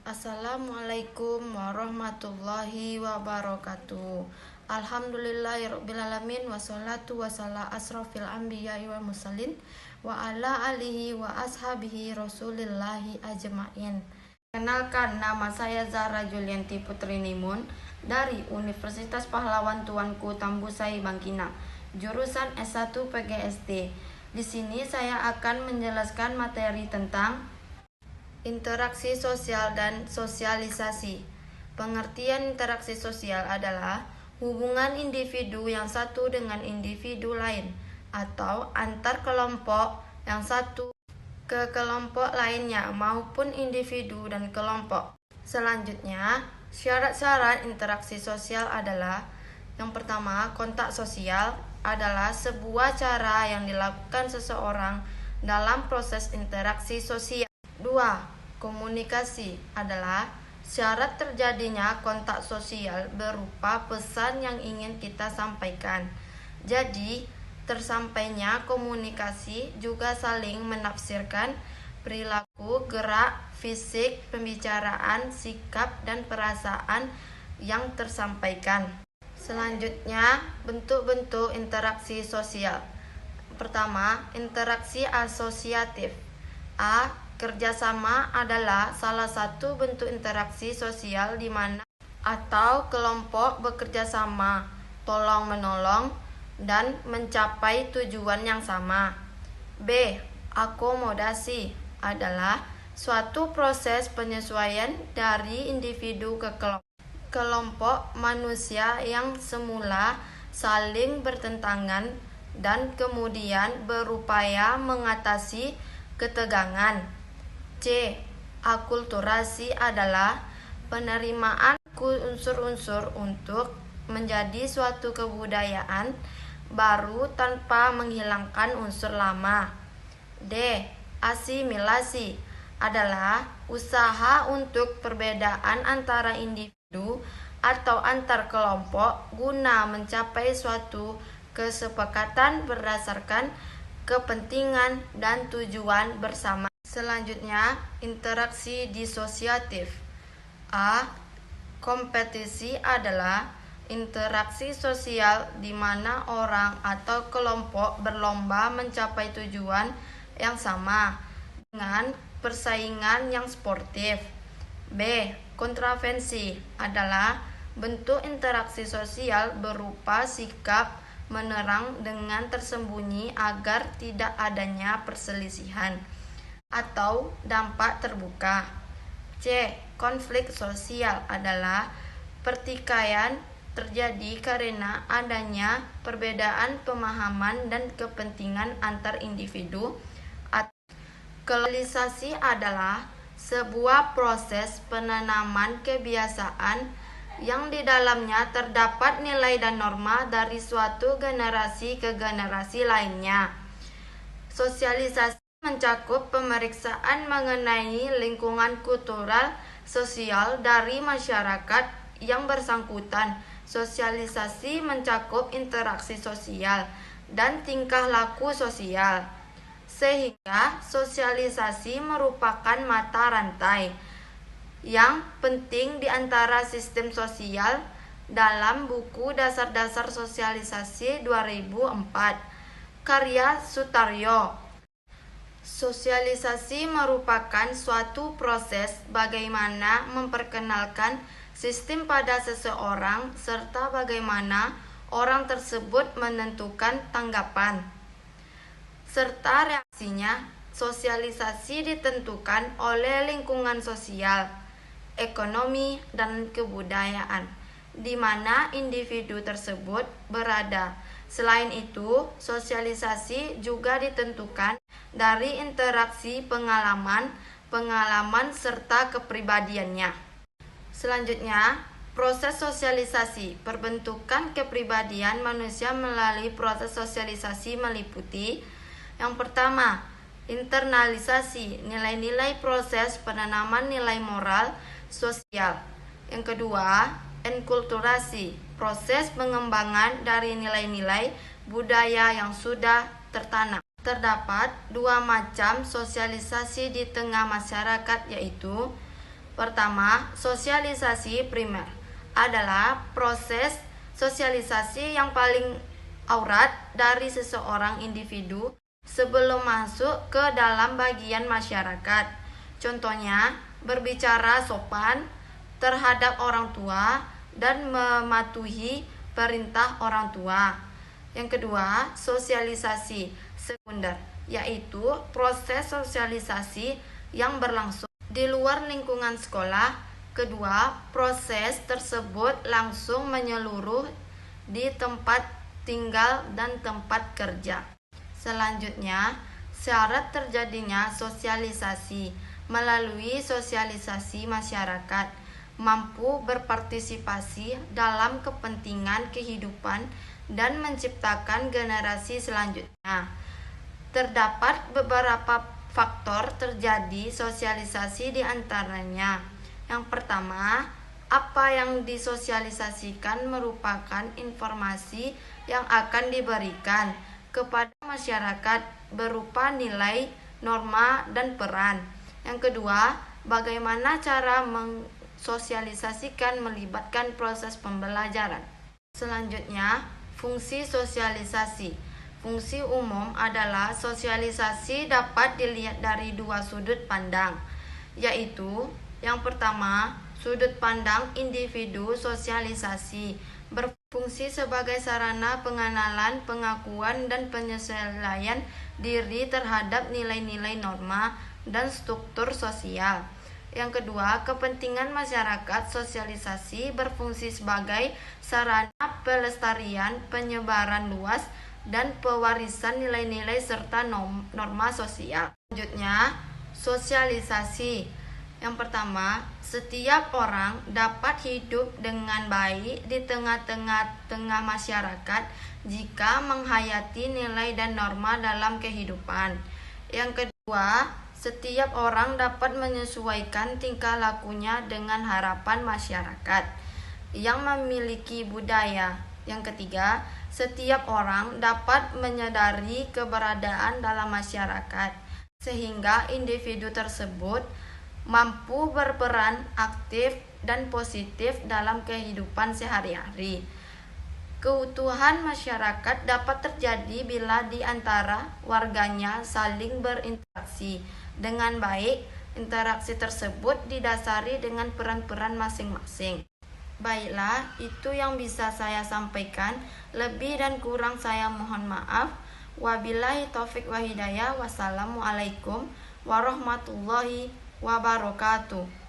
Assalamualaikum warahmatullahi wabarakatuh. Alhamdulillahirrabbilalamin. Wassalatu wassalamu asrofil anbiya'i wal mursalin wa ala alihi wa ashabihi rasulillahi ajma'in. Kenalkan, nama saya Zara Julianti Putri Nimun dari Universitas Pahlawan Tuanku Tambusai Bangkinang, jurusan S1 PGSD. Di sini saya akan menjelaskan materi tentang interaksi sosial dan sosialisasi. Pengertian interaksi sosial adalah hubungan individu yang satu dengan individu lain atau antar kelompok yang satu ke kelompok lainnya maupun individu dan kelompok. Selanjutnya, syarat-syarat interaksi sosial adalah: yang pertama, kontak sosial adalah sebuah cara yang dilakukan seseorang dalam proses interaksi sosial. 2. Komunikasi adalah syarat terjadinya kontak sosial berupa pesan yang ingin kita sampaikan. Jadi, tersampainya komunikasi juga saling menafsirkan perilaku, gerak, fisik, pembicaraan, sikap, dan perasaan yang tersampaikan. Selanjutnya, bentuk-bentuk interaksi sosial. Pertama, interaksi asosiatif. A. Kerjasama adalah salah satu bentuk interaksi sosial di mana atau kelompok bekerja sama, tolong-menolong, dan mencapai tujuan yang sama. B. Akomodasi adalah suatu proses penyesuaian dari individu ke kelompok manusia yang semula saling bertentangan dan kemudian berupaya mengatasi ketegangan. C. Akulturasi adalah penerimaan unsur-unsur untuk menjadi suatu kebudayaan baru tanpa menghilangkan unsur lama. D. Asimilasi adalah usaha untuk perbedaan antara individu atau antar kelompok guna mencapai suatu kesepakatan berdasarkan kepentingan dan tujuan bersama. Selanjutnya, interaksi disosiatif. A. Kompetisi adalah interaksi sosial di mana orang atau kelompok berlomba mencapai tujuan yang sama dengan persaingan yang sportif. B. Kontravensi adalah bentuk interaksi sosial berupa sikap menerang dengan tersembunyi agar tidak adanya perselisihan atau dampak terbuka. C. Konflik sosial adalah pertikaian terjadi karena adanya perbedaan pemahaman dan kepentingan antar individu. Sosialisasi adalah sebuah proses penanaman kebiasaan yang di dalamnya terdapat nilai dan norma dari suatu generasi ke generasi lainnya. Sosialisasi mencakup pemeriksaan mengenai lingkungan kultural sosial dari masyarakat yang bersangkutan. Sosialisasi mencakup interaksi sosial dan tingkah laku sosial, sehingga sosialisasi merupakan mata rantai yang penting di antara sistem sosial. Dalam buku Dasar-Dasar Sosialisasi 2004, karya Sutaryo, sosialisasi merupakan suatu proses bagaimana memperkenalkan sistem pada seseorang serta bagaimana orang tersebut menentukan tanggapan serta reaksinya. Sosialisasi ditentukan oleh lingkungan sosial, ekonomi, dan kebudayaan di mana individu tersebut berada. Selain itu, sosialisasi juga ditentukan dari interaksi pengalaman serta kepribadiannya. Selanjutnya, proses sosialisasi. Perbentukan kepribadian manusia melalui proses sosialisasi meliputi: yang pertama, internalisasi, nilai-nilai proses penanaman nilai moral sosial. Yang kedua, enkulturasi, proses pengembangan dari nilai-nilai budaya yang sudah tertanam. Terdapat dua macam sosialisasi di tengah masyarakat, yaitu Pertama, sosialisasi primer adalah proses sosialisasi yang paling aurat dari seseorang individu sebelum masuk ke dalam bagian masyarakat. Contohnya, berbicara sopan terhadap orang tua dan mematuhi perintah orang tua. Yang kedua, sosialisasi sekunder, yaitu proses sosialisasi yang berlangsung di luar lingkungan sekolah. Kedua, proses tersebut langsung menyeluruh di tempat tinggal dan tempat kerja. Selanjutnya, syarat terjadinya sosialisasi melalui sosialisasi masyarakat mampu berpartisipasi dalam kepentingan kehidupan dan menciptakan generasi selanjutnya. Terdapat beberapa faktor terjadi sosialisasi di antaranya. Yang pertama, apa yang disosialisasikan merupakan informasi yang akan diberikan kepada masyarakat berupa nilai, norma, dan peran. Yang kedua, bagaimana cara mensosialisasikan melibatkan proses pembelajaran. Selanjutnya, fungsi sosialisasi. Fungsi umum adalah sosialisasi dapat dilihat dari dua sudut pandang, yaitu yang pertama, sudut pandang individu sosialisasi berfungsi sebagai sarana pengenalan, pengakuan, dan penyesuaian diri terhadap nilai-nilai, norma, dan struktur sosial. Yang kedua, kepentingan masyarakat sosialisasi berfungsi sebagai sarana pelestarian, penyebaran luas, dan pewarisan nilai-nilai serta norma sosial. Selanjutnya, sosialisasi. Yang pertama, setiap orang dapat hidup dengan baik di tengah-tengah masyarakat jika menghayati nilai dan norma dalam kehidupan. Yang kedua, setiap orang dapat menyesuaikan tingkah lakunya dengan harapan masyarakat yang memiliki budaya. Yang ketiga, setiap orang dapat menyadari keberadaan dalam masyarakat sehingga individu tersebut mampu berperan aktif dan positif dalam kehidupan sehari-hari. Keutuhan masyarakat dapat terjadi bila di antara warganya saling berinteraksi dengan baik. Interaksi tersebut didasari dengan peran-peran masing-masing. Baiklah, itu yang bisa saya sampaikan. Lebih dan kurang saya mohon maaf. Wabillahi taufik wa hidayah. Wassalamualaikum warahmatullahi wabarakatuh.